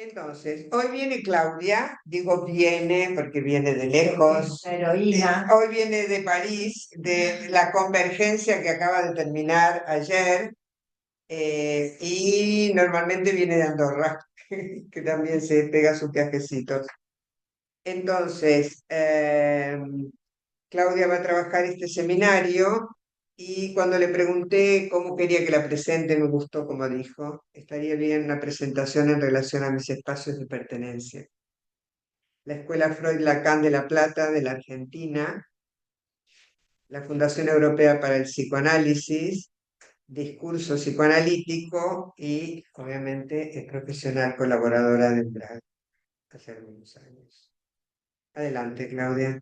Entonces, hoy viene Claudia, digo viene porque viene de lejos, La heroína. hoy viene de París, de la convergencia que acaba de terminar ayer, y normalmente viene de Andorra, que también se pega sus viajecitos. Entonces, Claudia va a trabajar este seminario y cuando le pregunté cómo quería que la presente, me gustó como dijo, estaría bien una presentación en relación a mis espacios de pertenencia. La Escuela Freud Lacan de La Plata de la Argentina, la Fundación Europea para el Psicoanálisis, discurso psicoanalítico y obviamente es profesional colaboradora de Brad hace algunos años. Adelante, Claudia.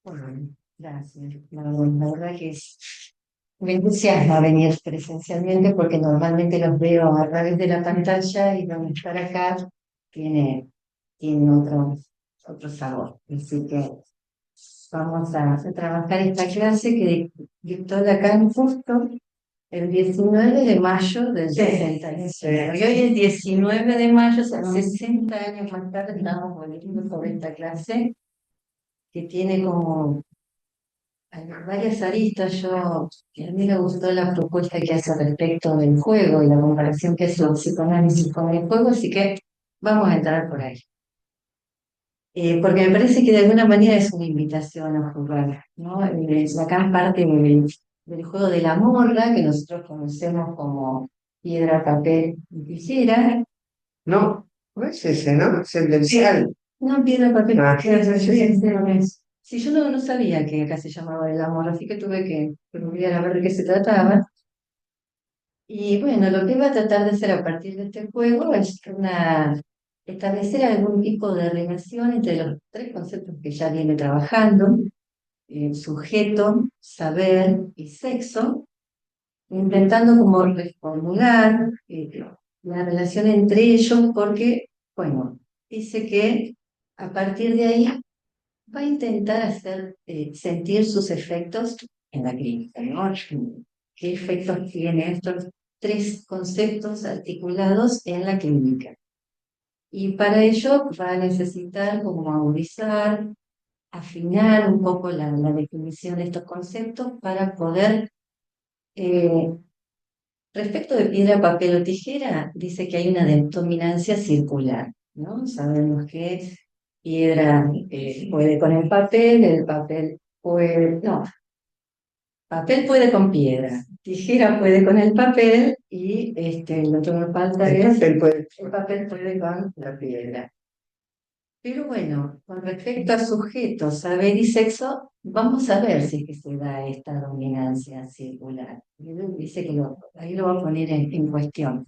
Bueno, gracias. La verdad que me entusiasma venir presencialmente porque normalmente los veo a través de la pantalla y no estar acá tiene otro sabor. Así que vamos a trabajar esta clase que dictó Lacan justo el 19 de mayo del 66. Y hoy es 19 de mayo, o sea, 60 años más tarde, estamos volviendo sobre esta clase que tiene como varias aristas. A mí me gustó la propuesta que hace respecto del juego y la comparación que hace el psicoanálisis con el juego, así que vamos a entrar por ahí. Porque me parece que de alguna manera es una invitación a jugar, ¿no? Lacan parte del juego de la morra, que nosotros conocemos como piedra, papel y tijera. No, no es ese, ¿no? Es el del Cial. No, piedra, papel, Ah, tijera. Sí, yo no sabía que acá se llamaba el amor, así que tuve que googlear a ver de qué se trataba. Y bueno, lo que va a tratar de hacer a partir de este juego es establecer algún tipo de relación entre los tres conceptos que ya viene trabajando: sujeto, saber y sexo, intentando como reformular la relación entre ellos, porque, bueno, dice que a partir de ahí va a intentar hacer sentir sus efectos en la clínica, ¿no? ¿Qué efectos tienen estos tres conceptos articulados en la clínica? Y para ello va a necesitar como agudizar, afinar un poco la definición de estos conceptos para poder, eh, respecto de piedra, papel o tijera, dice que hay una dominancia circular, ¿no? Sabemos que piedra puede con el papel puede, no, papel puede con piedra, tijera puede con el papel y lo que me falta es el papel puede con la piedra. Pero bueno, con respecto a sujetos, saber y sexo, vamos a ver si es que se da esta dominancia circular. Dice que ahí lo va a poner en cuestión.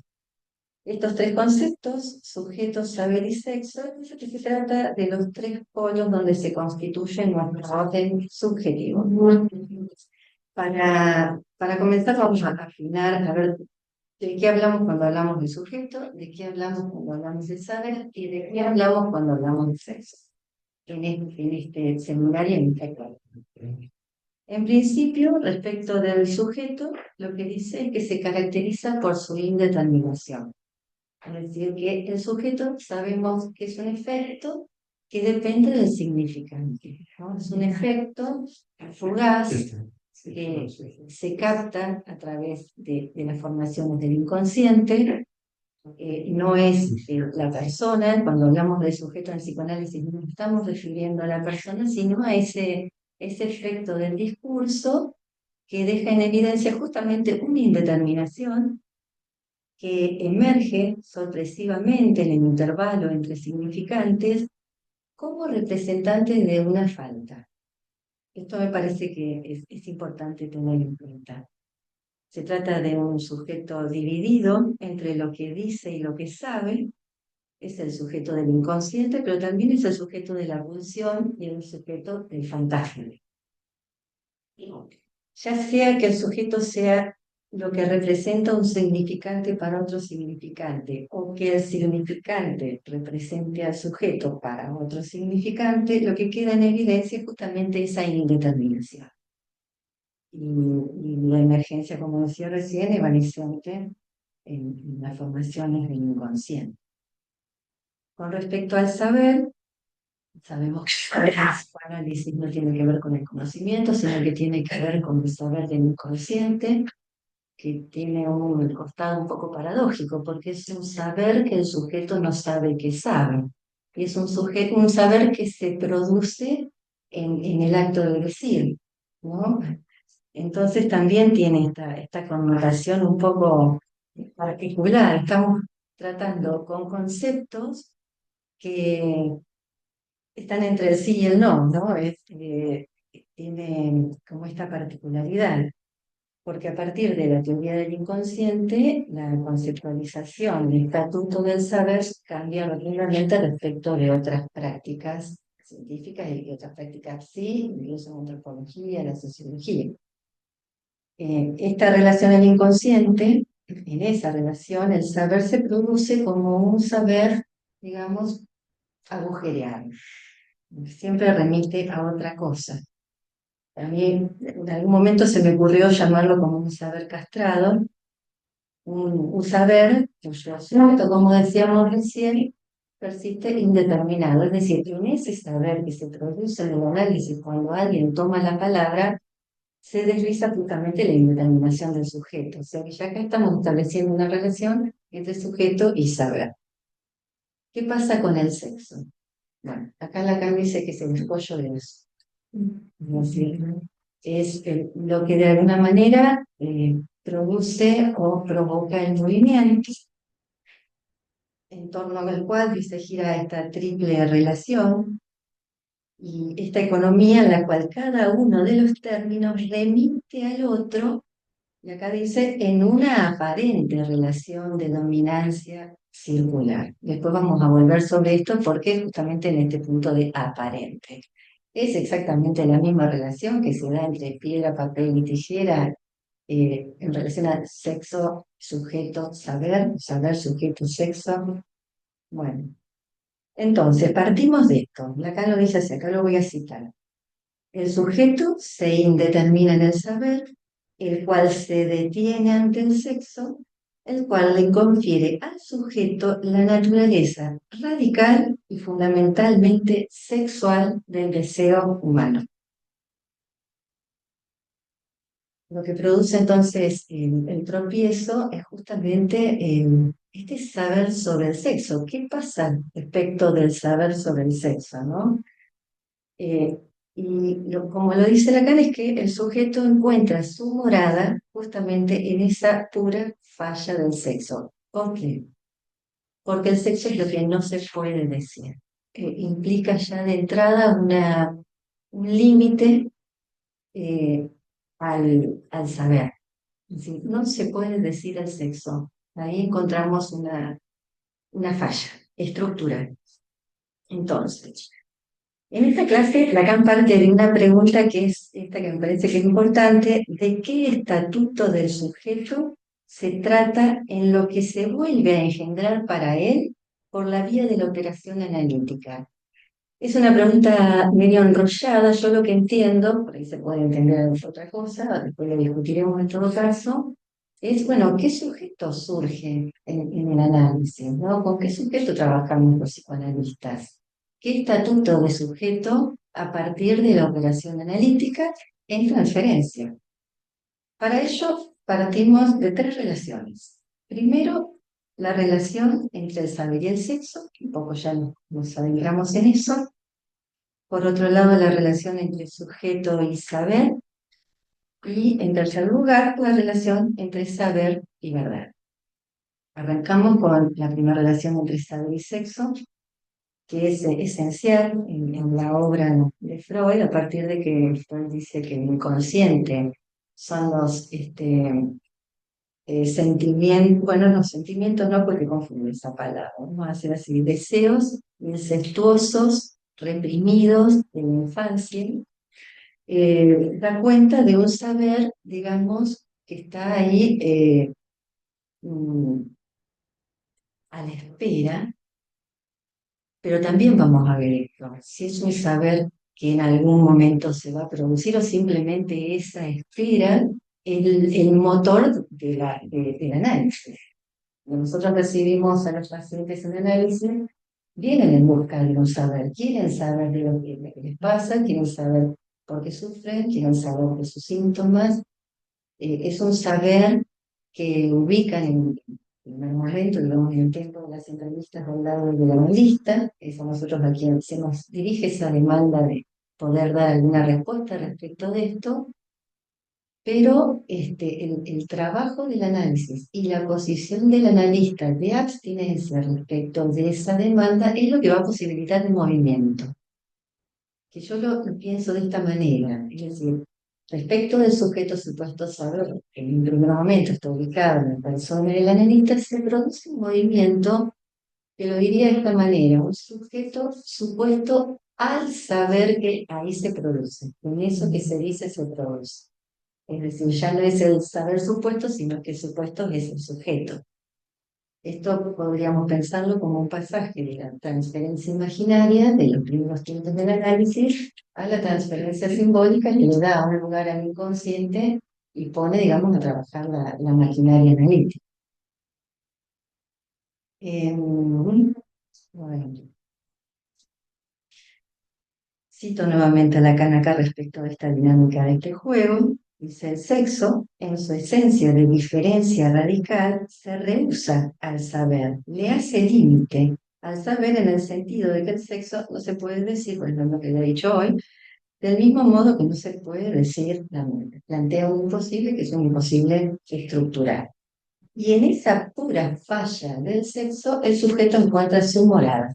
Estos tres conceptos, sujeto, saber y sexo, dice que se trata de los tres polos donde se constituye nuestro orden subjetivo. Para comenzar, vamos a afinar, a ver de qué hablamos cuando hablamos de sujeto, de qué hablamos cuando hablamos de saber y de qué hablamos cuando hablamos de sexo. En este seminario en esta clase. En principio, respecto del sujeto, lo que dice es que se caracteriza por su indeterminación. Es decir, que el sujeto sabemos que es un efecto que depende del significante, ¿no? Es un efecto fugaz que se capta a través de las formaciones del inconsciente. No es la persona. Cuando hablamos de sujeto en el psicoanálisis no nos estamos refiriendo a la persona, sino a ese efecto del discurso que deja en evidencia justamente una indeterminación que emerge sorpresivamente en el intervalo entre significantes como representante de una falta. Esto me parece que es importante tener en cuenta. Se trata de un sujeto dividido entre lo que dice y lo que sabe. Es el sujeto del inconsciente, pero también es el sujeto de la pulsión y el sujeto del fantasma. Ya sea que el sujeto sea lo que representa un significante para otro significante, o que el significante represente al sujeto para otro significante, lo que queda en evidencia es justamente esa indeterminación. Y la emergencia, como decía recién, evanescente en las formaciones del inconsciente. Con respecto al saber, sabemos que el psicoanálisis no tiene que ver con el conocimiento, sino que tiene que ver con el saber del inconsciente, que tiene un costado un poco paradójico, porque es un saber que el sujeto no sabe que sabe. Y es un saber que se produce en el acto de decir, ¿no? Entonces también tiene esta connotación un poco particular. Estamos tratando con conceptos que están entre el sí y el no, ¿no? Tiene como esta particularidad, porque a partir de la teoría del inconsciente, la conceptualización, el estatuto del saber cambia rotundamente respecto de otras prácticas científicas y otras prácticas sí, incluso en antropología, la sociología. Esta relación al inconsciente, en esa relación, el saber se produce como un saber, digamos, agujereado. Siempre remite a otra cosa. A mí en algún momento se me ocurrió llamarlo como un saber castrado, un saber cuyo asunto, como decíamos recién, persiste indeterminado. Es decir, en ese saber que se produce en el análisis cuando alguien toma la palabra, se desliza justamente la indeterminación del sujeto. O sea que ya acá estamos estableciendo una relación entre sujeto y saber. ¿Qué pasa con el sexo? Bueno, acá Lacan dice que es el escollo de eso. Es decir, es lo que de alguna manera produce o provoca el movimiento en torno al cual se gira esta triple relación y esta economía en la cual cada uno de los términos remite al otro, y acá dice, en una aparente relación de dominancia circular. Después vamos a volver sobre esto porque justamente en este punto de aparente. Es exactamente la misma relación que se da entre piedra, papel y tijera en relación al sexo, sujeto, saber, saber, sujeto, sexo. Bueno, entonces partimos de esto. Acá lo dice así, acá lo voy a citar. El sujeto se indetermina en el saber, el cual se detiene ante el sexo, el cual le confiere al sujeto la naturaleza radical y fundamentalmente sexual del deseo humano. Lo que produce entonces el tropiezo es justamente este saber sobre el sexo. ¿Qué pasa respecto del saber sobre el sexo, no? Eh, como lo dice Lacan, es que el sujeto encuentra su morada justamente en esa pura falla del sexo. ¿Por qué? Porque el sexo es lo que no se puede decir. Implica ya de entrada un límite eh, al saber. Es decir, no se puede decir el sexo. Ahí encontramos una falla estructural. Entonces, en esta clase, Lacan parte de una pregunta que es esta que me parece que es importante: ¿de qué estatuto del sujeto se trata en lo que se vuelve a engendrar para él por la vía de la operación analítica? Es una pregunta medio enrollada. Yo lo que entiendo, por ahí se puede entender otra cosa, después lo discutiremos en todo caso, es, bueno, ¿qué sujeto surge en el análisis, ¿no? ¿Con qué sujeto trabajamos los psicoanalistas? ¿Qué estatuto de sujeto a partir de la operación analítica en transferencia? Para ello partimos de tres relaciones. Primero, la relación entre el saber y el sexo, un poco ya nos adentramos en eso. Por otro lado, la relación entre sujeto y saber. Y en tercer lugar, la relación entre saber y verdad. Arrancamos con la primera relación entre saber y sexo, que es esencial en la obra de Freud, a partir de que Freud dice que el inconsciente son los sentimientos, bueno, los sentimientos no, porque confunde esa palabra, vamos a hacer así: deseos incestuosos, reprimidos en la infancia. Da cuenta de un saber, digamos, que está ahí mm, a la espera, pero también vamos a ver esto, si es un saber que en algún momento se va a producir o simplemente esa espera el motor del análisis. Cuando nosotros recibimos a los pacientes en análisis, vienen en busca de un saber, quieren saber de lo que les pasa, quieren saber por qué sufren, quieren saber de sus síntomas. Es un saber que ubican en el momento, digamos, en el tiempo de las entrevistas al lado del analista. Eso nosotros a quien se nos dirige esa demanda de poder dar alguna respuesta respecto de esto, pero el trabajo del análisis y la posición del analista de abstinencia respecto de esa demanda es lo que va a posibilitar el movimiento. Que yo lo pienso de esta manera, es decir, respecto del sujeto supuesto saber, que en un primer momento está ubicado en la persona del analista, se produce un movimiento que lo diría de esta manera, un sujeto supuesto al saber que ahí se produce, en eso que se dice se produce. Es decir, ya no es el saber supuesto, sino que el supuesto es el sujeto. Esto podríamos pensarlo como un pasaje de la transferencia imaginaria de los primeros tiempos del análisis a la transferencia simbólica que le da un lugar al inconsciente y pone, digamos, a trabajar la maquinaria analítica. Bueno, cito nuevamente a Lacan acá respecto de esta dinámica de este juego. Dice, el sexo, en su esencia de diferencia radical, se rehúsa al saber, le hace límite al saber en el sentido de que el sexo no se puede decir, bueno, lo que le he dicho hoy, del mismo modo que no se puede decir la muerte. Plantea un imposible que es un imposible estructural. Y en esa pura falla del sexo, el sujeto encuentra su morada.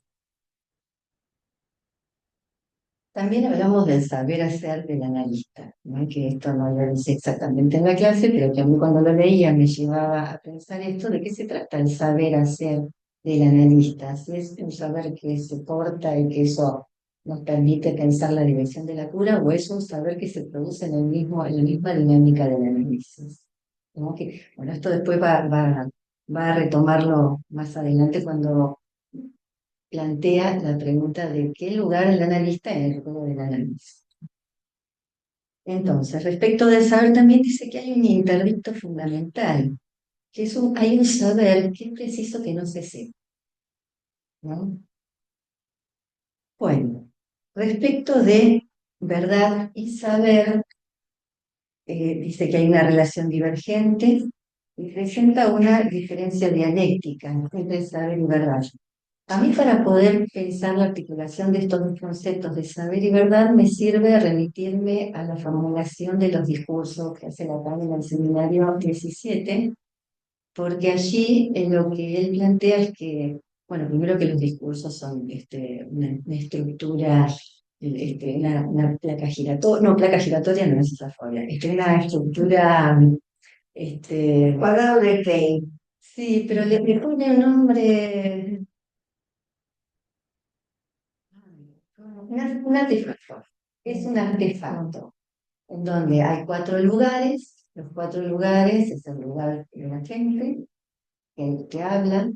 También hablamos del saber hacer del analista, ¿no? Que esto no lo dice exactamente en la clase, pero que a mí cuando lo leía me llevaba a pensar esto, ¿de qué se trata el saber hacer del analista? Si es un saber que se porta y que eso nos permite pensar la dirección de la cura, o es un saber que se produce en la misma dinámica del análisis. ¿No? Que, bueno, esto después va a retomarlo más adelante cuando plantea la pregunta de qué lugar el analista en el juego del análisis. Entonces, respecto del saber, también dice que hay un interdicto fundamental, que hay un saber que es preciso que no se sepa, ¿no? Bueno, respecto de verdad y saber, dice que hay una relación divergente y presenta una diferencia dialéctica entre saber y verdad. A mí para poder pensar la articulación de estos dos conceptos de saber y verdad me sirve remitirme a la formulación de los discursos que hace Lacan en el seminario 17, porque allí lo que él plantea es que, bueno, primero que los discursos son una estructura, una placa giratoria, no, placa giratoria no es esa forma, una estructura, Cuadrado de Klein. sí, pero le pone un nombre. Un artefacto. Es un artefacto en donde hay cuatro lugares. Los cuatro lugares es el lugar de la gente, el que habla,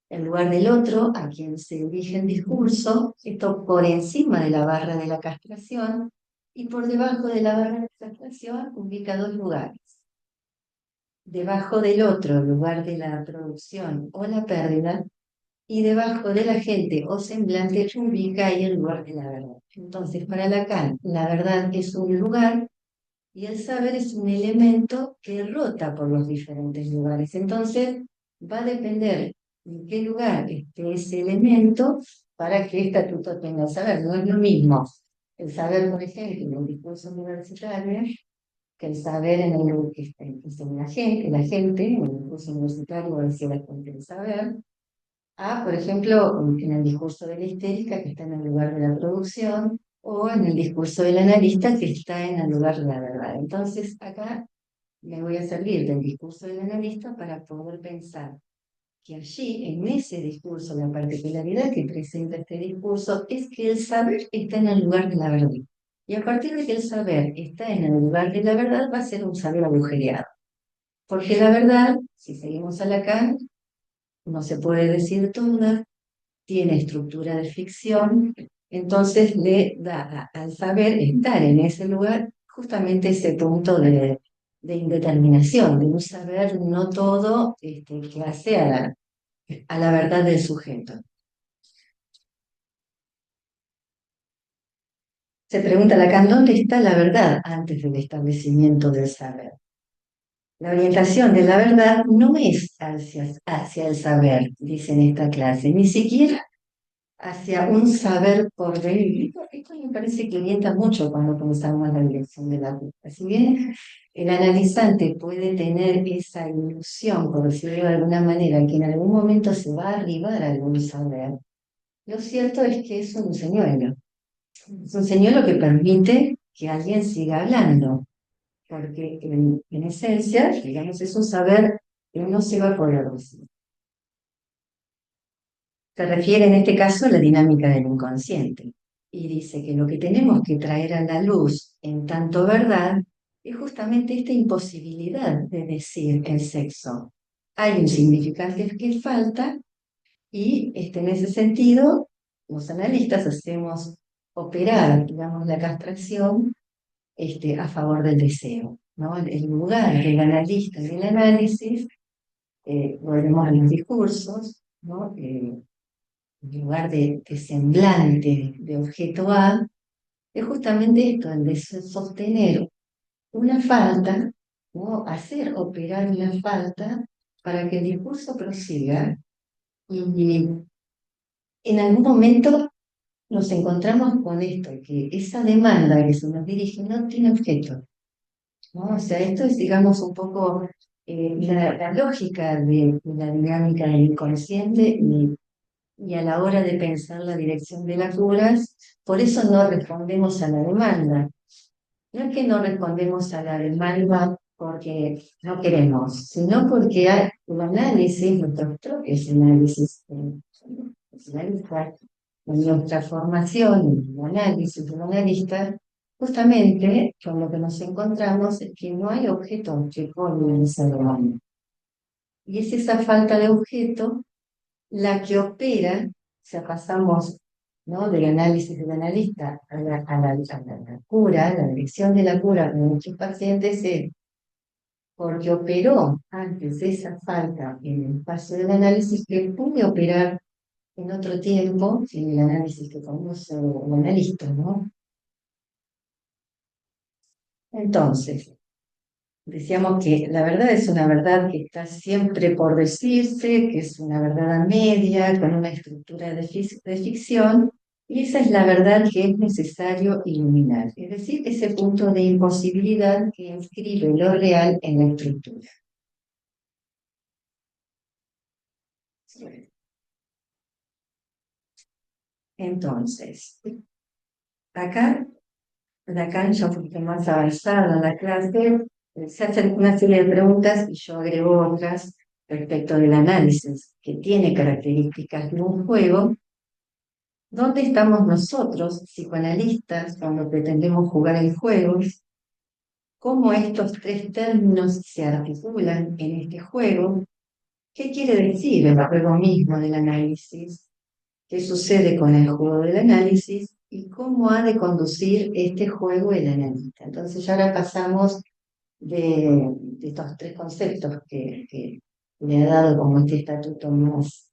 el lugar del otro, a quien se dirige el discurso, esto por encima de la barra de la castración, y por debajo de la barra de la castración ubica dos lugares. Debajo del otro, el lugar de la producción o la pérdida, y debajo de la gente o semblante ubica ahí el lugar de la verdad. Entonces, para Lacan, la verdad es un lugar y el saber es un elemento que rota por los diferentes lugares. Entonces, va a depender en qué lugar esté ese elemento para qué estatuto tenga el saber. No es lo mismo el saber, por ejemplo, en el discurso universitario que el saber en el que está en la gente, en el discurso universitario va a decir la gente el saber, por ejemplo, en el discurso de la histérica que está en el lugar de la producción o en el discurso del analista que está en el lugar de la verdad. Entonces, acá me voy a servir del discurso del analista para poder pensar que allí, en ese discurso, la particularidad que presenta este discurso es que el saber está en el lugar de la verdad. Y a partir de que el saber está en el lugar de la verdad, va a ser un saber agujereado. Porque la verdad, si seguimos a Lacan, no se puede decir toda, tiene estructura de ficción, entonces le da al saber estar en ese lugar justamente ese punto de indeterminación, de un saber no todo que hace a la verdad del sujeto. Se pregunta Lacan, ¿dónde está la verdad antes del establecimiento del saber? La orientación de la verdad no es hacia el saber, dice en esta clase, ni siquiera hacia un saber por venir. Esto me parece que orienta mucho cuando pensamos en la dirección de la vida. Si bien el analizante puede tener esa ilusión, por decirlo de alguna manera, que en algún momento se va a arribar a algún saber, lo cierto es que es un señuelo. Es un señuelo que permite que alguien siga hablando, porque en esencia, digamos, es un saber que no se va a poder decir. Se refiere en este caso a la dinámica del inconsciente y dice que lo que tenemos que traer a la luz en tanto verdad es justamente esta imposibilidad de decir el sexo. Hay un significante que falta y en ese sentido los analistas hacemos operar, digamos, la castración a favor del deseo, ¿no? El lugar del analista y del análisis, volvemos a los discursos, ¿no? En lugar de semblante de objeto A, es justamente esto, el de sostener una falta, ¿no? Hacer operar una falta para que el discurso prosiga y en algún momento nos encontramos con esto, que esa demanda que se nos dirige no tiene objeto, ¿no? O sea, esto es, digamos, un poco la lógica de la dinámica del inconsciente y a la hora de pensar la dirección de las curas, por eso no respondemos a la demanda. No es que no respondemos a la demanda porque no queremos, sino porque hay un análisis, nuestros propios análisis, en nuestra formación, el análisis de un analista, justamente con lo que nos encontramos es que no hay objeto que colme esa demanda. Y es esa falta de objeto la que opera, o sea, pasamos, ¿no? Del análisis del analista a la cura, a la dirección de la cura de muchos pacientes, porque operó antes de esa falta en el espacio del análisis que puede operar en otro tiempo, en el análisis que conoce el analista, ¿no? Entonces, decíamos que la verdad es una verdad que está siempre por decirse, que es una verdad a media, con una estructura de ficción, y esa es la verdad que es necesario iluminar, es decir, ese punto de imposibilidad que inscribe lo real en la estructura. Entonces, acá, la cancha un poquito más avanzada en la clase, se hacen una serie de preguntas y yo agrego otras respecto del análisis, que tiene características de un juego. ¿Dónde estamos nosotros, psicoanalistas, cuando pretendemos jugar el juego? ¿Cómo estos tres términos se articulan en este juego? ¿Qué quiere decir el juego mismo del análisis? ¿Qué sucede con el juego del análisis? ¿Y cómo ha de conducir este juego el analista? Entonces ya ahora pasamos de estos tres conceptos que le ha dado como este estatuto más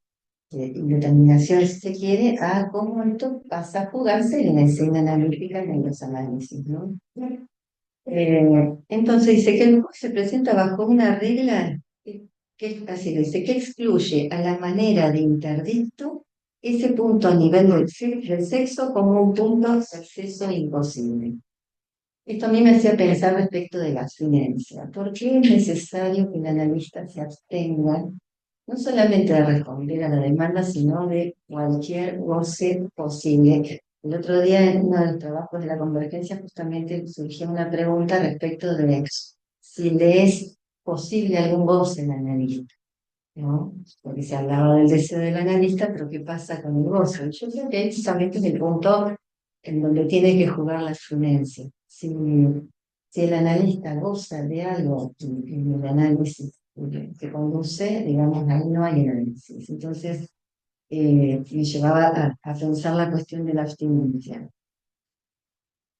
determinación, si se quiere, a cómo esto pasa a jugarse en la escena analítica en los análisis, ¿no? Entonces dice que el juego se presenta bajo una regla que así dice, que excluye a la manera de interdicto ese punto a nivel del sexo como un punto de acceso imposible. Esto a mí me hacía pensar respecto de la abstinencia. ¿Por qué es necesario que el analista se abstenga no solamente de responder a la demanda, sino de cualquier goce posible? El otro día en uno de los trabajos de la convergencia justamente surgió una pregunta respecto de si le es posible algún goce al analista, ¿no? Porque se hablaba del deseo del analista, pero ¿qué pasa con el goce? Yo creo que justamente es el punto en donde tiene que jugar la abstinencia. Si el analista goza de algo en el análisis que conduce, digamos, ahí no hay análisis. Entonces, me llevaba a pensar la cuestión de la abstinencia.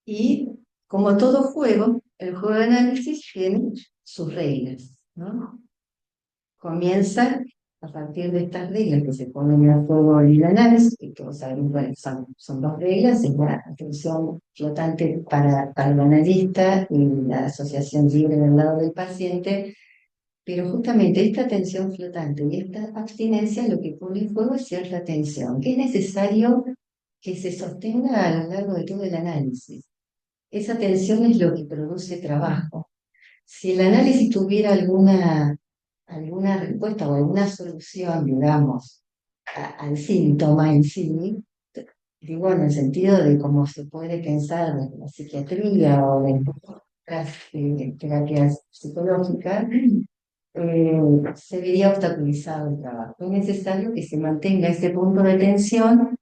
Y como todo juego, el juego de análisis tiene sus reglas, ¿no? Comienza a partir de estas reglas que se ponen a juego en el análisis, que todos sabemos, bueno, son dos reglas, es la atención flotante para el analista y la asociación libre del lado del paciente, pero justamente esta atención flotante y esta abstinencia lo que pone en juego es cierta atención, que es necesario que se sostenga a lo largo de todo el análisis. Esa tensión es lo que produce trabajo. Si el análisis tuviera alguna respuesta o alguna solución, digamos, al síntoma en sí, digo en el sentido de cómo se puede pensar desde la psiquiatría o de otras terapias psicológicas, se vería obstaculizado el trabajo. Es necesario que se mantenga ese punto de tensión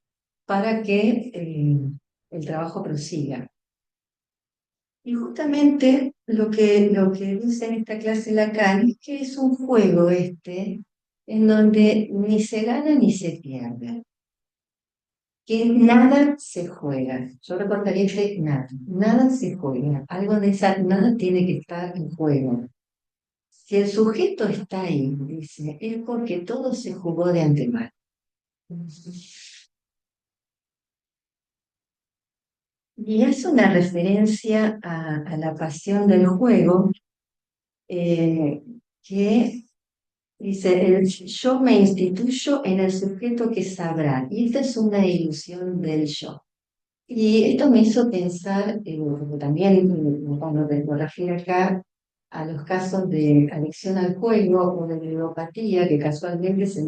para que el trabajo prosiga. Y justamente lo que dice en esta clase Lacan es que es un juego este, en donde ni se gana ni se pierde, que nada se juega. Yo recordaría que nada se juega. Algo de esa nada tiene que estar en juego. Si el sujeto está ahí, dice, es porque todo se jugó de antemano. Y es una referencia a la pasión del juego, eh, que dice, yo me instituyo en el sujeto que sabrá, y esta es una ilusión del yo. Y esto me hizo pensar, porque también cuando me refiero acá a los casos de adicción al juego o de ludopatía, que casualmente se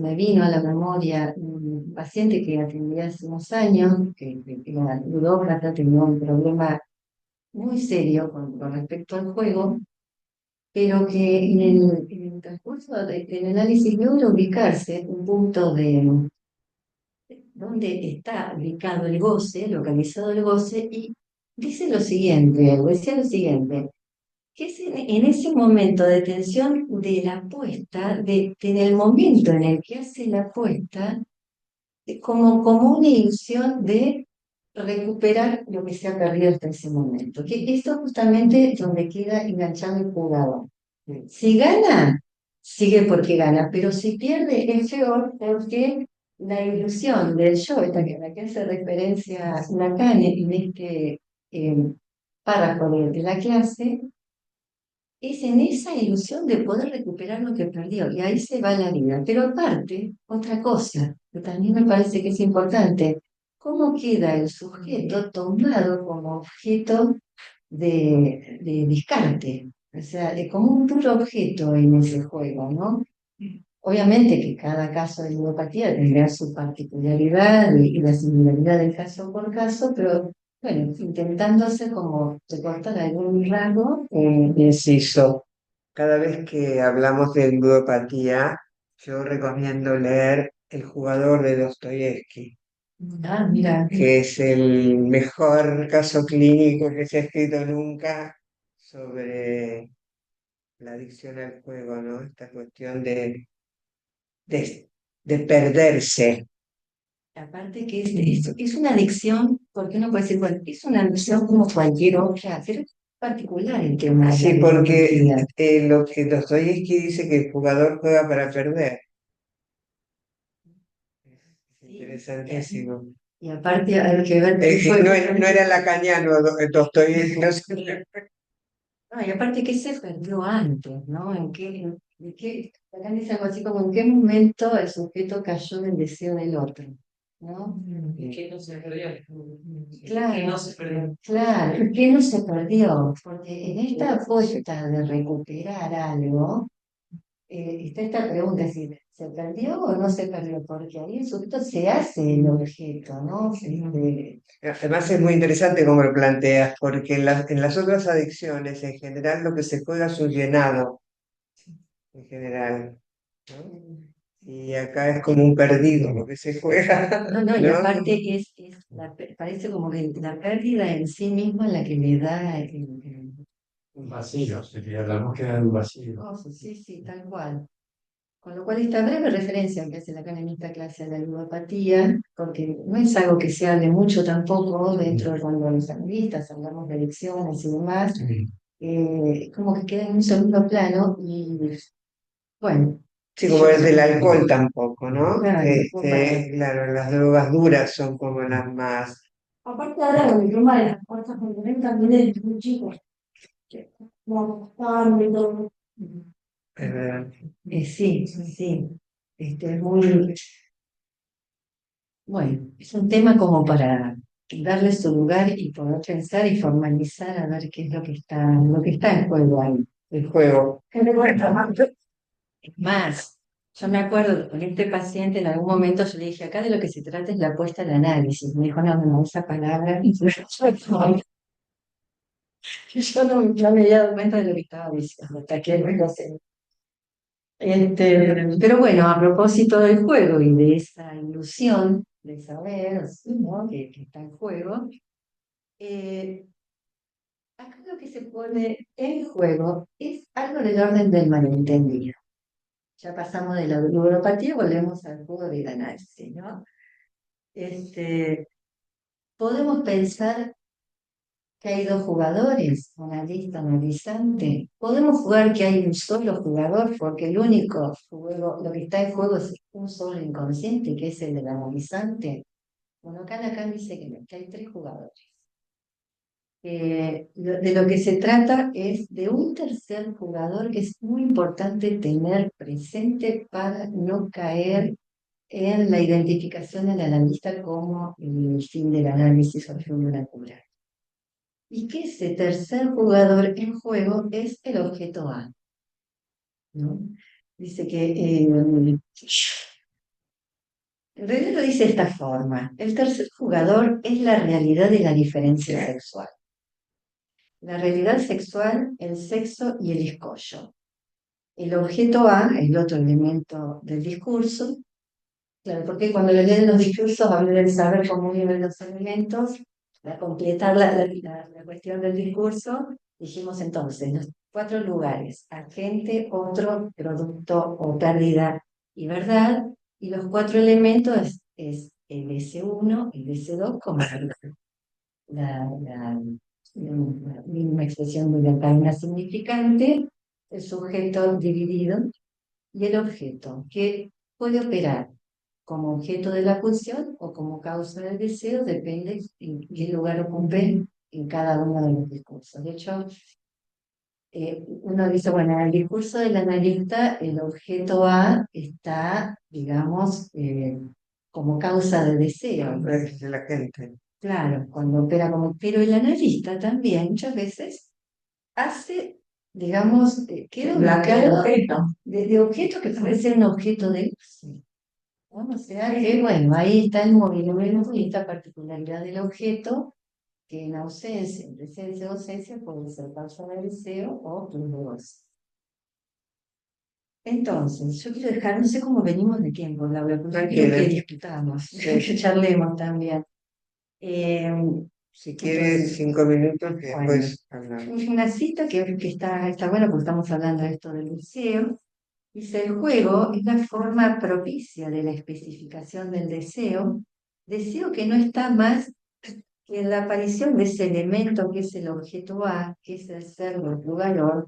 me vino a la memoria un paciente que atendí hace unos años, que era ludópata, tenía un problema muy serio con respecto al juego, pero que en el transcurso del análisis logra ubicarse un punto de dónde está ubicado el goce, localizado el goce, y dice lo siguiente, decía lo siguiente, que es en ese momento de tensión de la apuesta, en el momento en el que hace la apuesta, como una ilusión de recuperar lo que se ha perdido hasta ese momento. Que esto justamente es donde queda enganchado el jugador. Si gana, sigue porque gana, pero si pierde es peor porque la ilusión del yo, esta que a la que hace referencia Lacan en este eh, párrafo de la clase, es en esa ilusión de poder recuperar lo que perdió, y ahí se va la vida. Pero aparte, otra cosa, que también me parece que es importante, cómo queda el sujeto tomado como objeto de descarte, o sea, como un puro objeto en ese juego, ¿no? Obviamente que cada caso de ludopatía tendrá su particularidad y la similaridad de caso por caso, pero bueno, intentándose como recortar algún rasgo. Inciso. Cada vez que hablamos de ludopatía, yo recomiendo leer El jugador de Dostoyevsky, Ah, mira, que es el mejor caso clínico que se ha escrito nunca sobre la adicción al juego, ¿no? Esta cuestión de, de perderse. aparte que es una adicción, porque uno puede decir, bueno, es una adicción como cualquier otra, pero es particular el tema de la Sí, porque ludopatía. lo que Dostoyevsky dice que el jugador juega para perder. Es Sí, interesantísimo. y aparte hay que ver qué No, fue. no era lacaniano Dostoyevsky, no sé. No, y aparte, ¿qué se perdió antes, no? Acá dice algo así como en qué momento el sujeto cayó en el deseo del otro, ¿no? ¿Y qué no se perdió? Claro, ¿Qué no se perdió? claro, ¿y qué no se perdió? Porque en esta apuesta de recuperar algo, está esta pregunta, es decir, ¿se perdió o no se perdió? Porque ahí el sujeto se hace el objeto, ¿no? Además es muy interesante cómo lo planteas, porque en las otras adicciones, en general, lo que se juega es un llenado, en general, ¿no? Y acá es como un perdido lo que se juega, No, no, y ¿no? aparte parece como que la pérdida en sí misma la que le da Un vacío, sería la búsqueda de un vacío. gozo, sí, sí, tal cual. Con lo cual esta breve referencia que hace la en esta clase a la ludopatía, porque no es algo que se hable mucho tampoco dentro de cuando los analistas hablamos de adicciones y demás, Sí. como que queda en un segundo plano y bueno. Sí, como el del alcohol tampoco, ¿no? Claro, Claro, las drogas duras son como las más... Aparte ahora con el tema de las cosas que ven también desde muy chicos, que como estaban y todo. Es verdad. Sí, sí. Es muy, bueno, es un tema como para darle su lugar y poder pensar y formalizar a ver qué es lo que está en juego ahí. El juego. Que me cuesta más. Más, yo me acuerdo con este paciente en algún momento yo le dije, acá de lo que se trata es la apuesta al análisis. Me dijo, no, no, esa palabra. Yo no me había dado cuenta de lo que estaba diciendo, hasta que lo sé. Pero bueno, a propósito del juego y de esa ilusión de saber, sí, ¿no? que está en juego, eh, acá lo que se pone en juego es algo del orden del malentendido. Ya pasamos de la ludopatía, volvemos al juego del análisis, ¿no? Podemos pensar que hay dos jugadores, una lista analizante. Podemos jugar que hay un solo jugador, porque el único juego, lo que está en juego es un solo inconsciente, que es el del analizante. Bueno, acá Lacan dice que no, que hay tres jugadores. De lo que se trata es de un tercer jugador que es muy importante tener presente para no caer en la identificación del analista como el fin del análisis o el fin de una cura. Y que ese tercer jugador en juego es el objeto A, ¿no? Dice que, en realidad lo dice de esta forma, el tercer jugador es la realidad de la diferencia sexual. La realidad sexual, el sexo y el escollo. El objeto A, el otro elemento del discurso, claro, porque cuando le leen los discursos hablan del saber cómo viven los elementos, para completar la cuestión del discurso, dijimos entonces los cuatro lugares: agente, otro, producto o pérdida y verdad, y los cuatro elementos es el S1, el S2, como la misma expresión de la cadena significante, el sujeto dividido y el objeto, que puede operar como objeto de la pulsión o como causa del deseo, depende en qué lugar ocupe en cada uno de los discursos. De hecho, uno dice, bueno, en el discurso del analista, el objeto A está, digamos, como causa de deseo. De la gente. Claro, cuando opera como... Pero el analista también muchas veces hace, digamos, queda ubicado de objeto que puede ser un objeto de uso. ¿No? O sea que, bueno, ahí está el movimiento y esta particularidad del objeto, que en ausencia, en presencia o ausencia, puede ser causa de deseo o plus de goce. Entonces, yo quiero dejar, no sé cómo venimos de tiempo, Laura, porque quiero que discutamos, que charlemos también. Eh, Si quieres 5 minutos, que bueno, después hablamos. es una cita que está buena porque estamos hablando de esto del deseo. Dice, el juego es la forma propicia de la especificación del deseo, deseo que no está más que en la aparición de ese elemento que es el objeto A, que es el ser o el valor,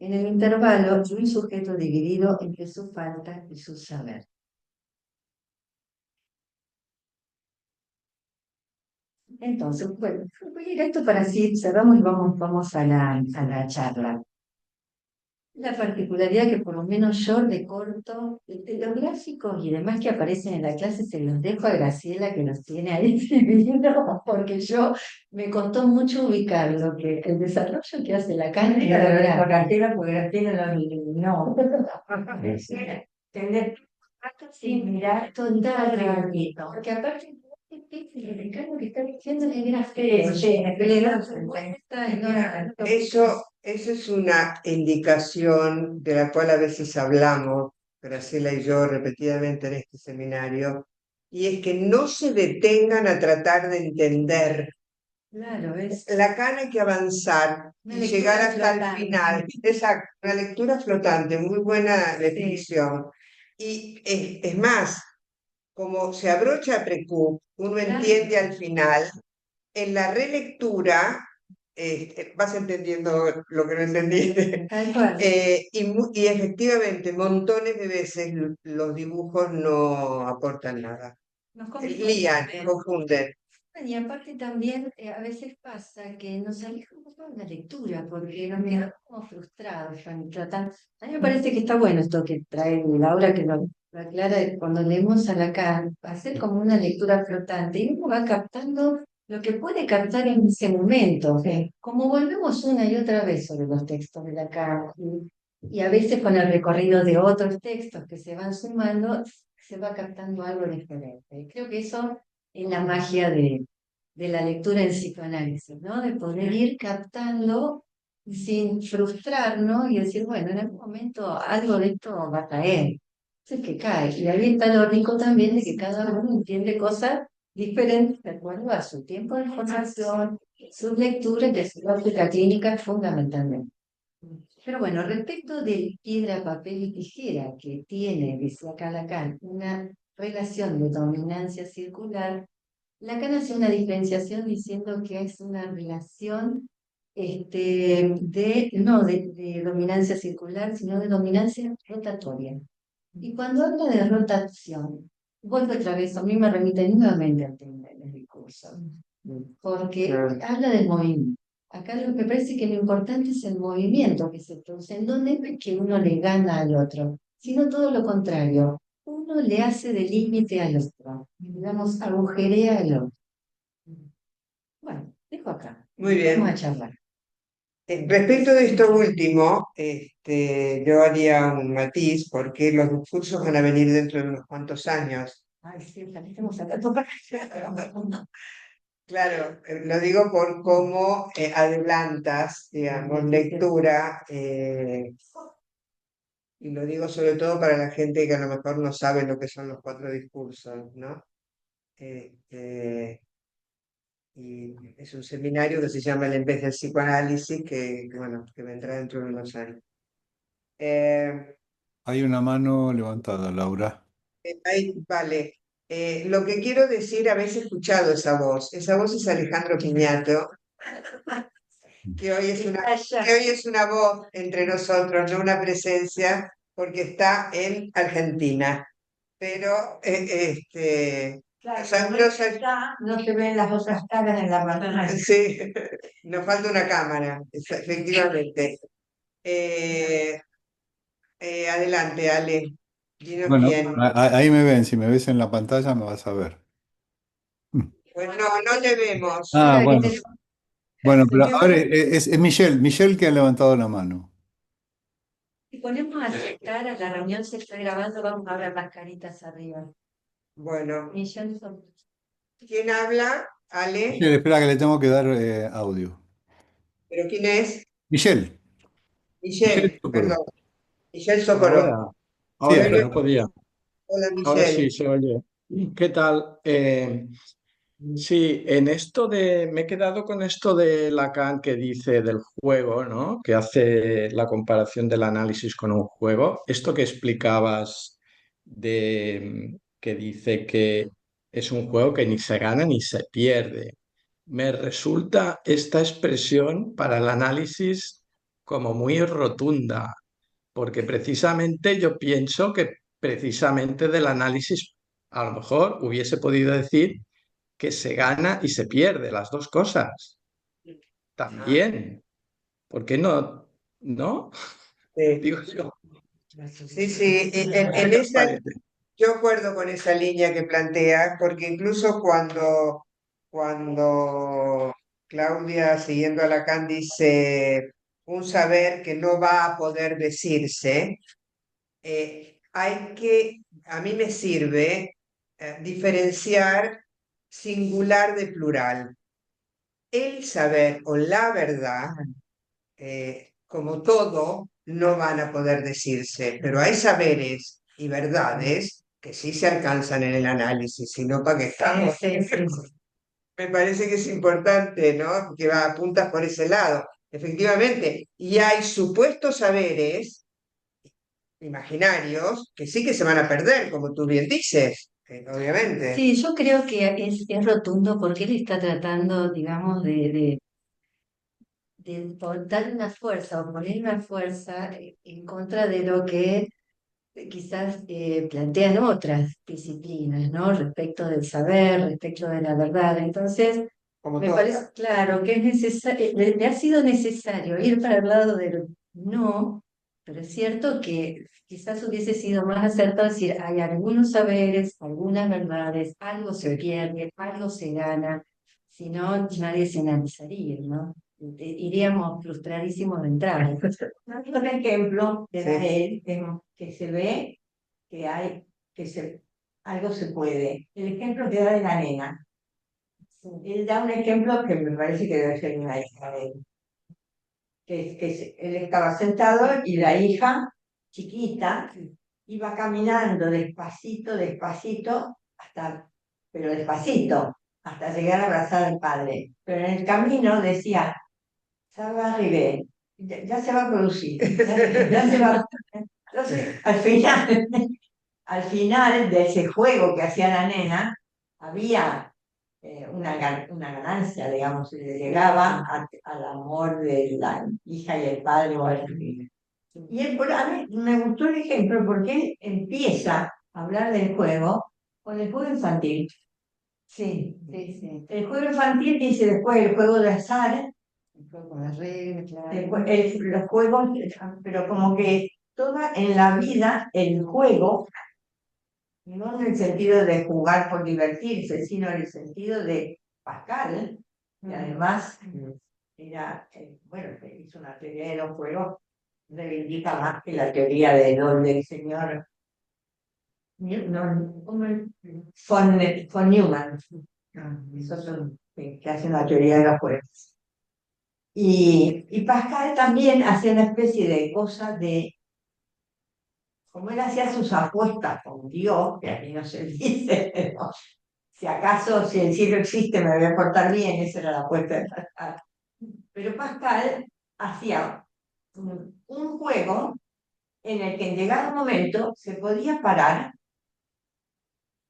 en el intervalo de un sujeto dividido entre su falta y su saber. Entonces, bueno, voy a ir a esto para así cerramos y vamos a la charla. La particularidad que por lo menos yo recorto, los gráficos y demás que aparecen en la clase se los dejo a Graciela que los tiene ahí escribiendo, porque yo me costó mucho ubicar lo que el desarrollo que hace la cancha y la Graciela, porque Graciela no. Tener sí, mirar total, porque aparte es difícil explicar lo que está diciendo el Eso es una indicación de la cual a veces hablamos, Graciela y yo, repetidamente en este seminario, y es que no se detengan a tratar de entender. Claro, es Lacan hay que avanzar y llegar hasta el final. Exacto, una lectura flotante, muy buena definición. Y es más, como se abrocha Precú, uno entiende al final, en la relectura vas entendiendo lo que no entendiste. Tal cual. Y efectivamente, montones de veces los dibujos no aportan nada. Nos Lían, confunden. confunden. Y aparte también a veces pasa que nos aleja un poco de la lectura, porque nos quedamos como frustrados con tratar. A mí me parece que está bueno esto que trae Laura, que lo aclara, de cuando leemos a Lacan, hacer como una lectura flotante, y uno va captando lo que puede captar en ese momento. Como volvemos una y otra vez sobre los textos de Lacan, y a veces con el recorrido de otros textos que se van sumando, se va captando algo diferente. Creo que eso es la magia de la lectura en psicoanálisis, ¿no? De poder ir captando sin frustrarnos y decir, bueno, en algún momento algo de esto va a caer. Es que cae. Y ahí está lo rico también de que cada uno entiende cosas diferentes de acuerdo a su tiempo de formación, sus lecturas, de su práctica clínica fundamentalmente. Pero bueno, respecto del piedra, papel y tijera, que tiene, dice acá Lacan, una relación de dominancia circular, Lacan hace una diferenciación diciendo que es una relación no de dominancia circular, sino de dominancia rotatoria. Y cuando habla de rotación, vuelvo otra vez, a mí me remite nuevamente al tema del discurso, porque habla del movimiento. Acá me parece que lo importante es el movimiento que se produce, en donde no es que uno le gana al otro, sino todo lo contrario. Uno le hace de límite al otro, digamos, agujerea al otro. Bueno, dejo acá. Muy Vamos a bien. charlar. Respecto de esto último, yo haría un matiz porque los discursos van a venir dentro de unos cuantos años. Ay, sí, ojalá estemos acá. Claro, lo digo por cómo adelantas, digamos, lectura, y lo digo sobre todo para la gente que a lo mejor no sabe lo que son los cuatro discursos, ¿no? Este, y es un seminario que se llama El En vez del psicoanálisis, bueno, que vendrá dentro de unos años. Eh, Hay una mano levantada, Laura. Vale. Lo que quiero decir, habéis escuchado esa voz es Alejandro Piñato, que hoy es una voz entre nosotros, no una presencia, porque está en Argentina. Pero Claro, no no se ven las otras caras en la pantalla. sí, nos falta una cámara, efectivamente. Eh, Adelante, Ale, dinos Bueno, quién. ahí me ven, si me ves en la pantalla me vas a ver. Pues no, no te vemos. Ah, Ahora que bueno. tenemos Bueno, pero ¿Qué ahora más? es Michelle que ha levantado la mano. Si ponemos a aceptar, a la reunión se está grabando, vamos a ver las caritas arriba. Bueno, Millón son- ¿quién habla? Ale, Michelle, espera que le tengo que dar audio. ¿pero quién es? Michelle, Michelle Michelle, Socorro. perdón, Michelle Socorro. Ahora, Sí, ahora Muy que bien. no podía. Hola, Ahora Michelle. sí se oye. ¿Qué tal? Sí, en esto me he quedado con esto de Lacan que dice del juego, ¿no? Que hace la comparación del análisis con un juego. Esto que explicabas que dice que es un juego que ni se gana ni se pierde. Me resulta esta expresión para el análisis como muy rotunda, porque precisamente yo pienso que precisamente del análisis a lo mejor hubiese podido decir que se gana y se pierde, las dos cosas. Ah, También. ¿Por qué no? ¿No? sí, Digo yo. sí, sí, ¿Qué en te esa, parece? yo acuerdo con esa línea que planteas, porque incluso cuando Claudia, siguiendo a Lacan, dice un saber que no va a poder decirse, a mí me sirve diferenciar singular de plural. El saber o la verdad, como todo, no van a poder decirse, pero hay saberes y verdades que sí se alcanzan en el análisis, si no, ¿para qué estamos? Sí, sí, sí. Me parece que es importante, ¿no? Que va apuntas por ese lado. Efectivamente, y hay supuestos saberes imaginarios que sí que se van a perder, como tú bien dices, obviamente. Sí, yo creo que es rotundo porque él está tratando, digamos, dar una fuerza o poner una fuerza en contra de lo que quizás plantean otras disciplinas, ¿no? Respecto del saber, respecto de la verdad. Entonces, como me todo. parece claro que es necesario, le ha sido necesario ir para el lado del no, pero es cierto que quizás hubiese sido más acertado decir, hay algunos saberes, algunas verdades, algo se pierde, algo se gana, si no, nadie se analizaría, ¿no? Iríamos frustradísimos de entrada. Un ejemplo que da Sí. él, que se ve que hay, algo se puede. El ejemplo que da de la nena. Él da un ejemplo que me parece que debe ser una hija de él. Él estaba sentado y la hija chiquita iba caminando despacito, despacito, pero despacito, hasta llegar a abrazar al padre. Pero en el camino decía, ça va arriver, ya se va a producir, ya se va. Entonces, al final de ese juego que hacía la nena, había una ganancia, digamos, le llegaba al amor de la hija y el padre o al fin. Y a mí me gustó el ejemplo porque él empieza a hablar del juego con el juego infantil. Sí, sí, sí. El juego infantil dice después el juego de azar, Con las reglas, claro. después los juegos, pero como que toda en la vida el juego, no en el sentido de jugar por divertirse, sino en el sentido de Pascal, que además era, bueno, hizo una teoría de los juegos, reivindica más que la teoría de del señor von Neumann, es otro que hace una teoría de los juegos. Y Pascal también hacía una especie de cosa de, como él hacía sus apuestas con Dios, que aquí no se dice, pero si acaso, si el cielo existe, me voy a portar bien, esa era la apuesta de Pascal. Pero Pascal hacía un juego en el que en llegado momento se podía parar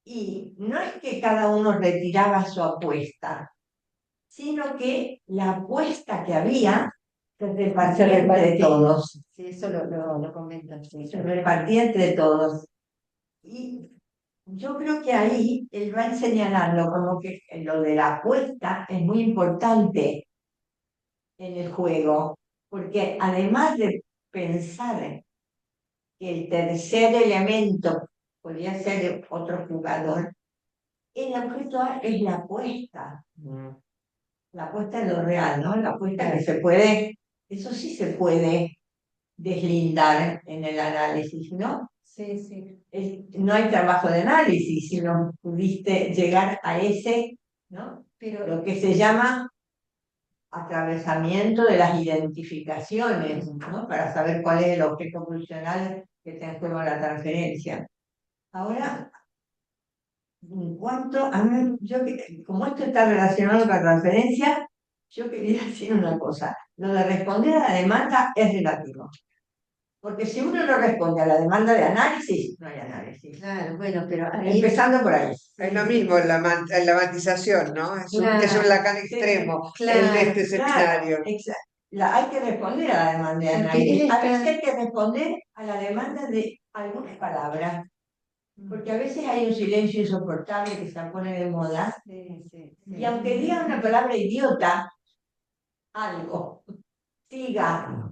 y no es que cada uno retiraba su apuesta, sino que la apuesta que había se repartía entre todos. Sí, eso lo comentan. Sí. Se repartía entre todos. Y yo creo que ahí él va señalando como que lo de la apuesta es muy importante en el juego, porque además de pensar que el tercer elemento podría ser otro jugador, el objeto es la apuesta. La apuesta es lo real, ¿no? La apuesta que se puede, eso sí se puede deslindar en el análisis, ¿no? Sí, sí. No hay trabajo de análisis si no pudiste llegar a ese, ¿no? Pero Lo que se llama atravesamiento de las identificaciones, ¿no? Para saber cuál es el objeto funcional que te en juego la transferencia. Ahora, en cuanto a mí, como esto está relacionado con la transferencia, yo quería decir una cosa. Lo de responder a la demanda es relativo. Porque si uno no responde a la demanda de análisis, no hay análisis. claro, bueno, pero ahí Empezando por ahí. Es lo mismo en la matización, ¿no? Es un Claro, Lacan extremo, el de este seminario. Exacto. Hay que responder a la demanda de Porque análisis. él A está- veces hay que responder a la demanda de algunas palabras. Porque a veces hay un silencio insoportable que se pone de moda. sí, sí, Y aunque diga una palabra idiota, algo, siga,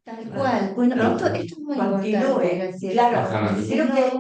tal cual. Bueno, esto es muy importante. continúe. Es decir, Claro, Ajá. creo que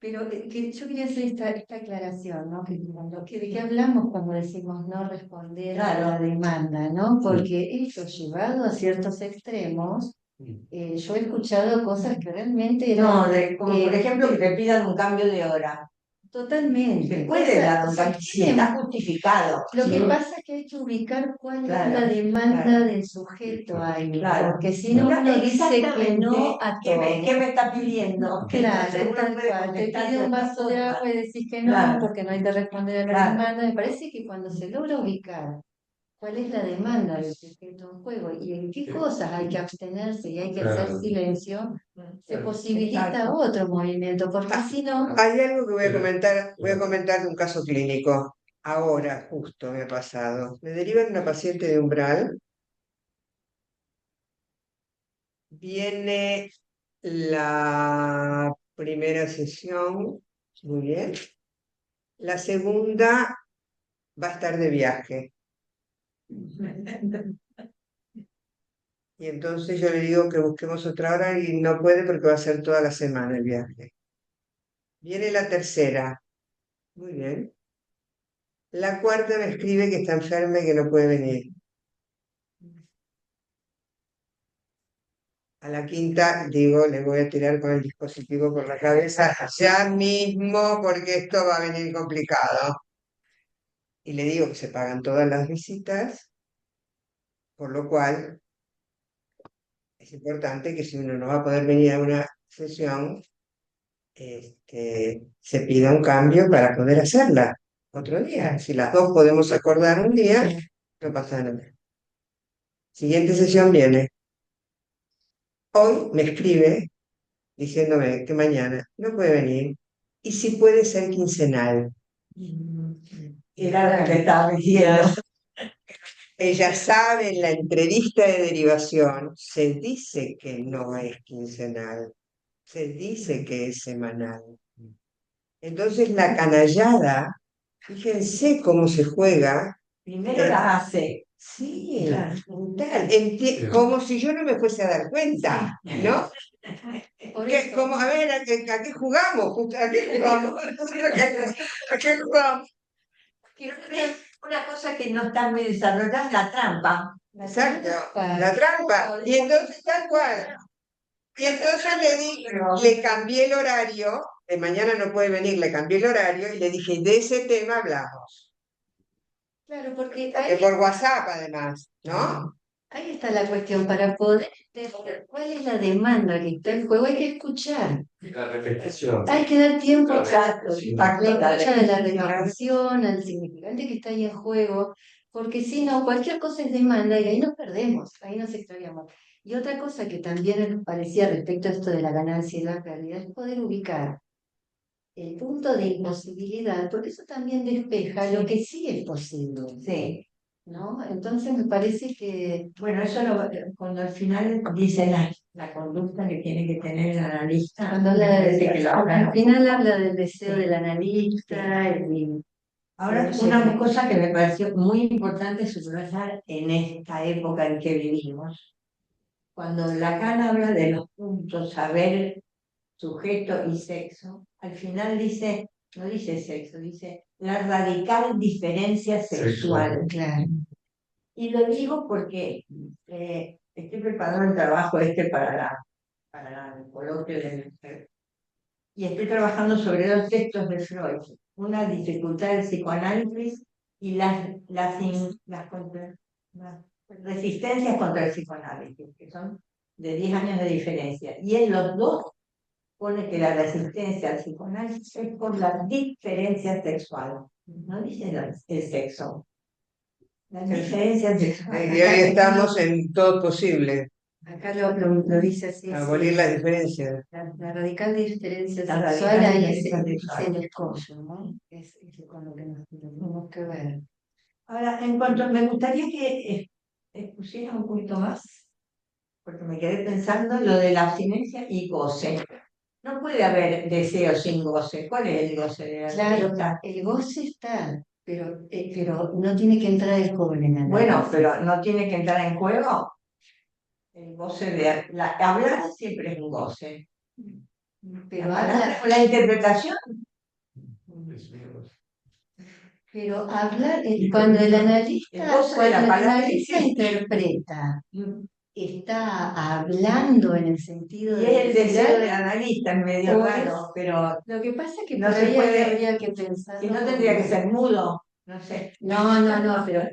pero que yo quería hacer esta aclaración, ¿no? ¿De qué hablamos cuando decimos no responder a la demanda, ¿no? Porque esto llevado a ciertos extremos, yo he escuchado cosas que realmente no, eran como por ejemplo que te pidan un cambio de hora. totalmente. Se puede dar un cambio si está justificado. Lo que ¿sí? pasa es que hay que ubicar cuál Claro, es la demanda claro. del sujeto ahí, Claro. porque si no uno dice que Exactamente. no a ¿Qué todo. me está pidiendo? Claro, Entonces uno tal puede cual. Te contestar pide un de otra vaso de forma. agua y decís que no, Claro. porque no hay que responder a la Claro. demanda. Me parece que cuando se logra ubicar cuál es la demanda del sujeto en juego y en qué cosas hay que abstenerse y hay que hacer Claro. silencio, se Claro. posibilita Exacto. otro movimiento, porque si no, Hay algo que voy a Pero- comentar de un caso clínico. Ahora, justo me ha pasado. Me derivan una paciente de umbral viene la primera sesión, muy bien. La segunda va a estar de viaje. Y entonces yo le digo que busquemos otra hora y no puede porque va a ser toda la semana el viaje. Viene la tercera. Muy bien. La cuarta me escribe que está enferma y que no puede venir. A la quinta digo, le voy a tirar con el dispositivo por la cabeza ya mismo porque esto va a venir complicado. Y le digo que se pagan todas las visitas, por lo cual es importante que si uno no va a poder venir a una sesión, se pida un cambio para poder hacerla otro día. Si las dos podemos acordar un día, no pasa nada. Siguiente sesión viene. Hoy me escribe diciéndome que mañana no puede venir y si puede ser quincenal. Era lo que estaba diciendo. Ella sabe en la entrevista de derivación, se dice que no es quincenal, se dice que es semanal. Entonces la canallada, fíjense cómo se juega. Primero la hace. Sí, Claro. como si yo no me fuese a dar cuenta, ¿no? Por ¿Qué, eso, a ver, ¿a qué jugamos? ¿A qué jugamos? ¿A qué jugamos? Quiero ver una cosa que no está muy desarrollada, la trampa. Exacto, la trampa. Y entonces tal cual. Y entonces le cambié el horario, de mañana no puede venir, le cambié el horario y le dije, de ese tema hablamos. claro, porque Por WhatsApp además, ¿no? ahí está la cuestión. Para poder entender cuál es la demanda que está en juego, hay que escuchar. La repetición. Hay que dar tiempo Exacto, a la escucha de la reparación, al significante que está ahí en juego, porque si no, cualquier cosa es demanda y ahí nos perdemos, ahí nos extraviamos. Y otra cosa que también me parecía respecto a esto de la ganancia y la pérdida es poder ubicar el punto de imposibilidad, porque eso también despeja lo que sí es posible, Sí. ¿no? Entonces me parece que Bueno, cuando al final dice la conducta que tiene que tener el analista, cuando me habla parece que lo habla. al final habla del deseo del analista y Ahora, sí, una sí. cosa que me pareció muy importante subrayar en esta época en que vivimos, cuando Lacan habla de los puntos saber, sujeto y sexo, al final dice, no dice sexo, dice la radical diferencia sexual. Claro. Y lo digo porque estoy preparando el trabajo para el coloquio de y estoy trabajando sobre dos textos de Freud, una dificultad del psicoanálisis y las resistencias contra el psicoanálisis, que son de 10 años de diferencia. Y en los dos pone que la resistencia al psicoanálisis es por la diferencia sexual, no dice el sexo. La diferencia sexual. Y hoy estamos en todo posible, Acá lo dice así. abolir las diferencias. La radical diferencia La sexual radical ahí diferencia es sexual. el escollo, ¿no? Es con lo que nos tenemos que ver. Ahora, me gustaría que expusiera un poquito más, porque me quedé pensando lo de la abstinencia y goce. No puede haber deseo sin goce. ¿Cuál es el goce de la Claro, fiesta? el goce está, pero no tiene que entrar el joven en la Bueno, pero no tiene que entrar en juego el goce hablar siempre es un goce. pero La interpretación. Pero hablar, cuando el analista, goce de la palabra interpreta, está hablando en el sentido y es el deseo literal, del analista en medio o raro, pero lo que pasa es que no por se ahí puede, habría que pensar. y no tendría que ser mudo, no sé. No, pero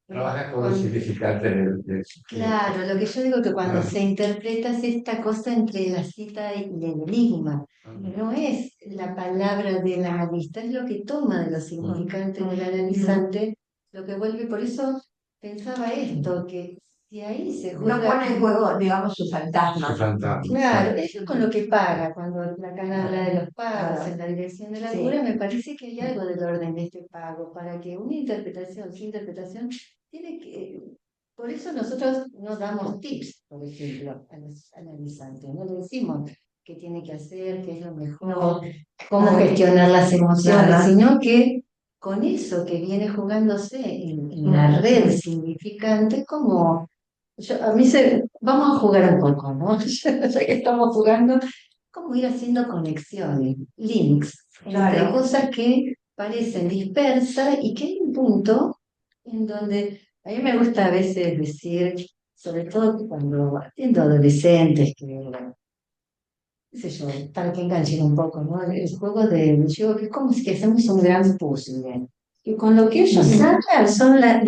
Trabaja con los significantes claro, lo que yo digo que cuando se interpreta es esta cosa entre la cita y el enigma. No es la palabra del analista, es lo que toma de los significantes del analizante, lo que vuelve, por eso pensaba esto, que si ahí se No juega. pone en juego, digamos, su fantasma. Claro, eso es con lo que paga, cuando Lacan habla de los pagos Claro. en la dirección de la Sí. cura, me parece que hay algo del orden de este pago, para que una interpretación, su interpretación, tiene que Por eso nosotros no damos tips, por ejemplo, a los analizantes. No le decimos qué tiene que hacer, qué es lo mejor, cómo gestionar las emociones, Nada. sino que con eso que viene jugándose en la red significante, como vamos a jugar un poco, ¿no? Ya que estamos jugando, como ir haciendo conexiones, links entre Claro. cosas que parecen dispersas y que hay un punto en donde a mí me gusta a veces decir, sobre todo cuando atiendo adolescentes, que, qué sé yo, para que enganchen un poco, ¿no? El juego yo, que es como si que hacemos un gran puzzle. Y con lo que ellos sacan son las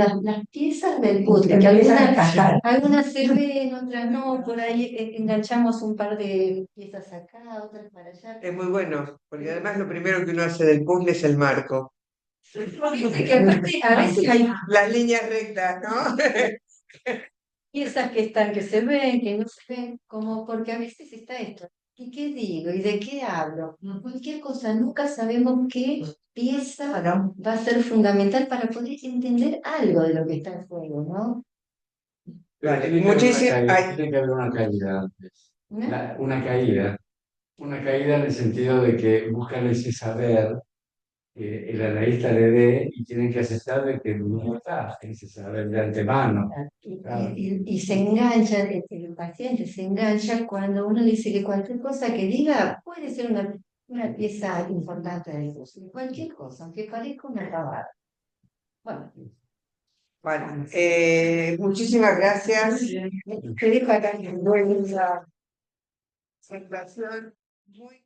piezas del puzzle, que Empiezan a encajar. algunas se ven, otras no, por ahí enganchamos un par de piezas acá, otras para allá. Es muy bueno, porque además lo primero que uno hace del puzzle es el marco. Viste que aparte a veces hay Las líneas rectas, ¿no? piezas que están, que se ven, que no se ven, como porque a veces está esto. ¿Y qué digo? ¿Y de qué hablo? Cualquier cosa, nunca sabemos qué pieza Claro. va a ser fundamental para poder entender algo de lo que está en juego, ¿no? Vale, Tiene que haber una muchísimas. caída, tiene que haber una caída antes. ¿No? Una caída en el sentido de que buscan ese saber que el analista le dé y tienen que aceptar de que no está ese saber de antemano. Claro. Y se engancha, el paciente se engancha cuando uno dice que cualquier cosa que diga puede ser una pieza importante del puzzle, cualquier cosa, aunque parezca una acabada. Bueno, Vale, muchísimas gracias. te dejo acá. Buena presentación. Muy